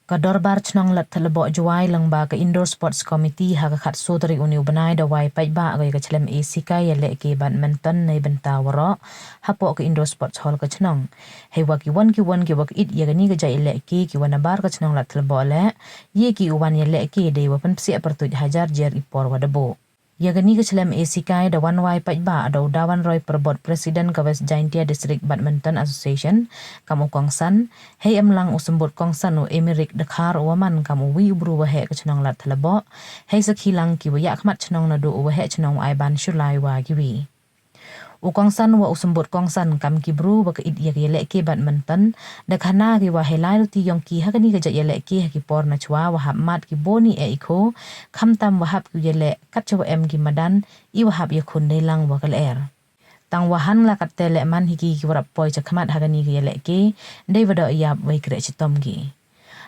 Ka Dorbar Chnong Ladthadlaboh Juai Langba ka Indoor Sports Committee ha ka khat sodri uniu banai da wai pai ba ga ka chlem e sikai yalehke Badminton neibynta waroh hapo ka Indoor Sports Hall ka Chnong hei wa ki wan ki it ya ni ga jai yalehke ki wana bar ka Chnong Ladthadlaboh le ye ki uwan yalehke de wa pan psi apertuj hajar jer ipor wadabo ya gani ke chlem e sikai da wan wai pai ba da udawan roy perbot presiden ka West Jaintia District Badminton Association kamu kongsan hei emlang usembut kongsan u emirik dekhar waman kamu wi ubru wa he ke Chnong Ladthadlaboh hei sakhilang ki wa yak mat Chnong na do wa he Chnong ai ban shulai wa giwi u kongsan wa usembut kongsan kam ki bru wa ka id ya yalehke Badminton da khana ki wa helai ti yong ki ha kani ga yalehke ha ki por na chwa wa hab mat ki boni e iko kham tam wa hab ki yale kat chwa em ki madan i wa hab ya khun dei lang wa kal er tang wa han la kat tele man hi ki warap poi cha khamat ha kani ga yalehke dei wa da yap wai kre chitom gi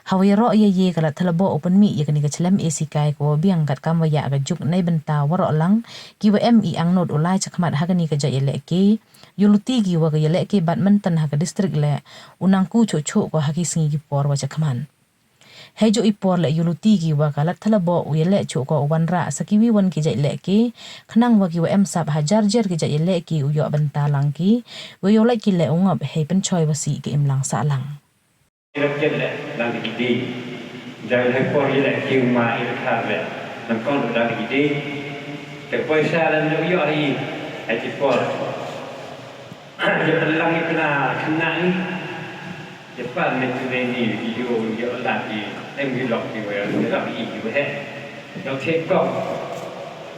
hawiro ye ka Ladthadlaboh open mi ya kani ka chlem e sikai ko biang kat kam wa ya ga juk neibynta waroh lang ki wa em i ang not ulai chakmat ha kani ka ja yalehke yuluti gi wa ga yalehke Badminton ha ka district le unang ku cho ko ha ki singi ki por wa chakman hei jo ipor le yuluti gi wa ka Ladthadlaboh u yaleh cho ko wanra sakiwi wan ki ja yalehke khnang wa ki wa em sab hajar jer ki ja yalehke u yo banta lang ki wa yo lai ki le ungop hei pen choi wa si ki im lang sa lang Kita lang di jangan hekor je kiu ma ikhar le nang kon dah di ke poisa dan yo hari ai por je lang kena ni cepat ni yo lagi em gi lok ki wa lok i ki wa he yo thek kok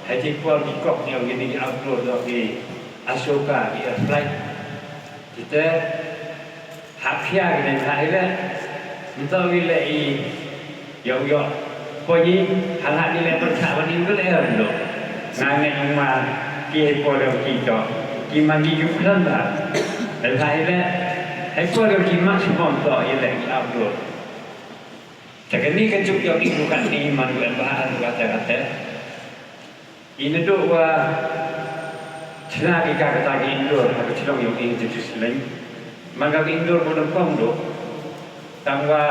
hai por ki kok yo ni upload lok ki asoka ki apply kita hakya ni hai le untuk wilayah yo poi hal ni le berkah ni ko le ndo nang ni ma ki po le ki to ki ma ki yu khan da hai le hai po le ki maximum to ye le upload tak ni kan juk yo ki bukan ni man ko bahan kata ini do wa chana ki ka kata ki indoor ha ko chilong yo ki jesus lain maka indoor ko pom do tangwa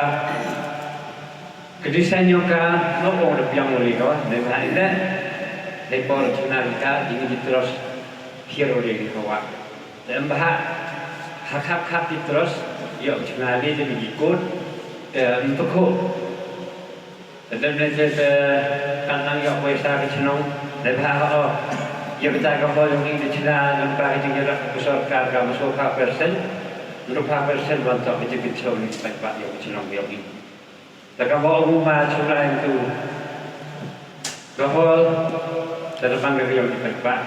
kedesain yoka no orang yang boleh kau, dengan ini lekor china kita ini terus hero lagi kau. Dan bahak hak terus, yo china ini jadi ikut untuk kau. Dan nanti kantang yo kuasa kecenong, dan bahak yo kita kau yang ini china nampak ini jarak besar karga masuk persen. Berapa persen bantuan kecil ni baik yang cenong yang ini. Jika bawa rumah curang itu, bahwa terdepan yang baik.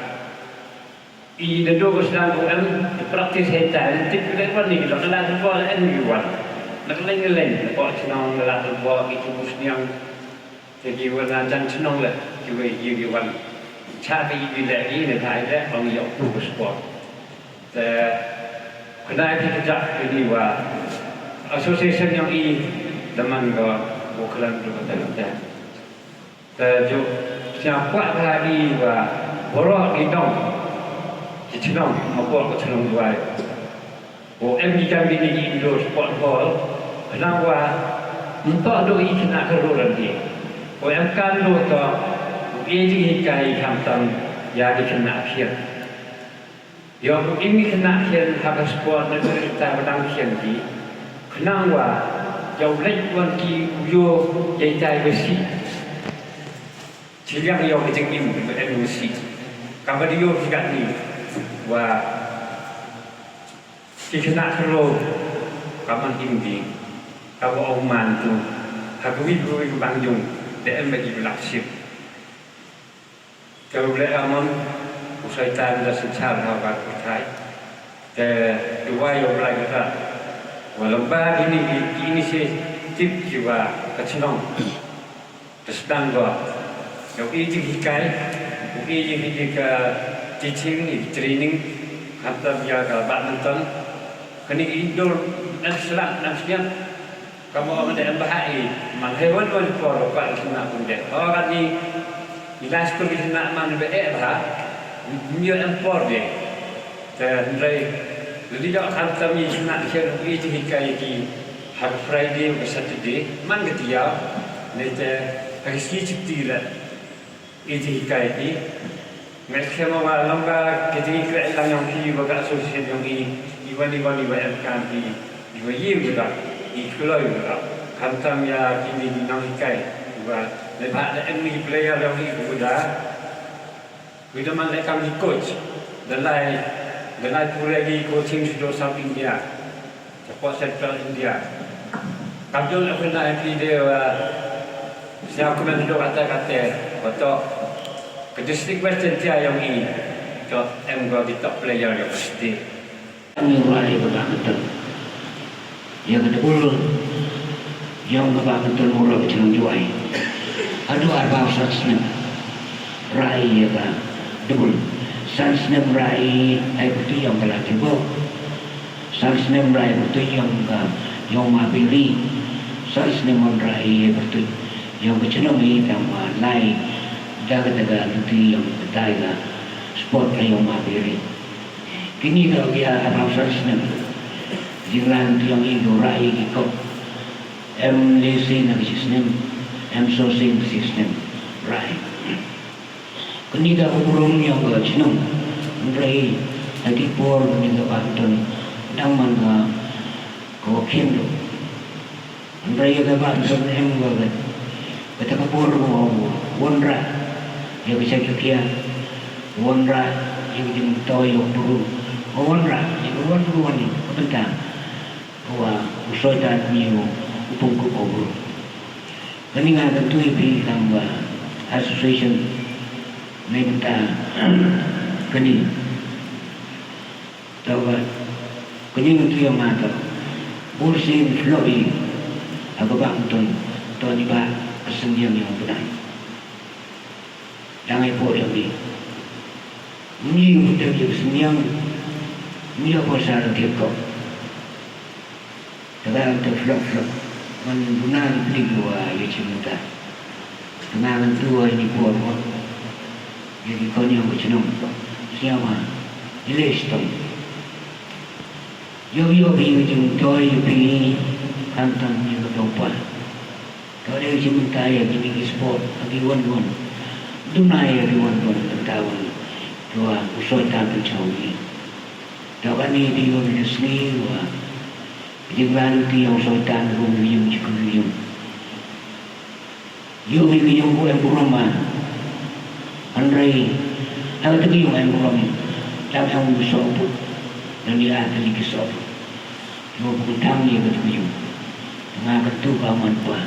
Ini dua sedang bukan praktis hebat. Tip kita ni kita nak buat anyone. Nak lain buat cenong nak buat itu musniang. Jadi warna jangan cenong lah. Juga iwan. Cari lagi ni dah ada orang yang tu sport. Kena kita ini wa association yang ini teman ko bukan tu kata. Tapi siapa hari wa waroh idong, Chnong apa ko Chnong jual. O MD kami ni Indoor Sport Hall, kenapa untuk do ini nak keluar lagi. O yang kan do to ini kai kamtam ya dikena akhir. Yang ini kena kian habis sport negeri kita berdang kian di, kenapa jauh lagi pun ki uyo jai besi, ciliang yang kejengim besi, kalau dia juga ni, wah, kena terlalu kaman tinggi, kalau oman tu, hakui beri bangjung, dia bagi berlaksir, kalau boleh aman. Usai time dah secara awak berkait, dua yang lain kita, walaupun ini sih tip juga kecilong, tersedang gua, yang ini sikai, ini juga teaching, training, atau juga Badminton, kini indoor dan selang namanya, kamu orang yang bahaya, menghewan por apa yang pun deh, orang ni ilas tu kita nak mana berapa. Dia impor dia. Dan jadi dia akan kami nak share ini hikai ki hari Friday ke Saturday man ketia nete hari cuti lah ini hikai ni mereka mahu lomba kita kira lang yang hi baga asosiasi yang ini iwan yang kan hi iwan juga ikhlas juga kantam ya kini di nang hikai juga lepas ada ME player yang ini juga kita man lekam di coach dan pura lagi coaching sudah sampai India support central India kampion aku nak dia siapa komen tu kata atau ke distrik Western dia yang ini cho em gua di top player yang pasti yang mulai Badminton yang kedua yang Badminton mula Chnong juai ada arbau sansnem rai ya kan debul sansnem rai ai betul yang telah tiba sansnem rai betul yang mabili sansnem rai betul yang Chnong ini tambah lain jaga-jaga nanti yang bedaya sport yang mabili kini kalau dia arbau sansnem jiran yang Indo rai kiko MLC na sistem sourcing system rai kini dah urung yang ke Chnong rai lagi por ni ke Badminton dang man ko kendo rai ke Badminton em ke kata ke por wonra ya bisa kia wonra yang jeng toy yang buru wonra yang wonra ni tentang bahwa usai dan miu upung kubur. Kami ngah tentu ibi tambah association neibynta kini tahu kini tentu yang mata bursin flowi agak Badminton tuan iba kesenian yang benar. Jangan buat yang ini udah jadi kesenian ini apa sahaja tiap dalam terflok mengenal beli dua ya cinta kenangan tua ini buat jadi kau yang bercenong siapa jelestong yo bi ujung toy bi kantang yang berdoa kau dia cinta ya gini sport lagi wan dunai ya wan tahun dua usai tampil cawi kau ni di wan seni wah Jibran ti yang sultan rumiyum cikuluyum. Yo biyum ko ang burama. Andrei, ang tagi yung ang burama. Tapos ang gusopo. Nang nilatali kisopo. Yo pagkutang niya katuyum. Nga katuka man pa.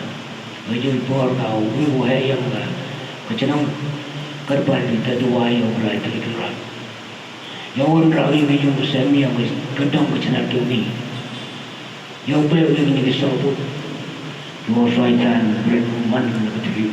Ngayon por ka uwiway yang ka. Kachanang karbal kita dua yung rai talikira. Yung rai yung semi yang kadang kachanang tumi. Yang boleh begini disebut dua syaitan berman ketika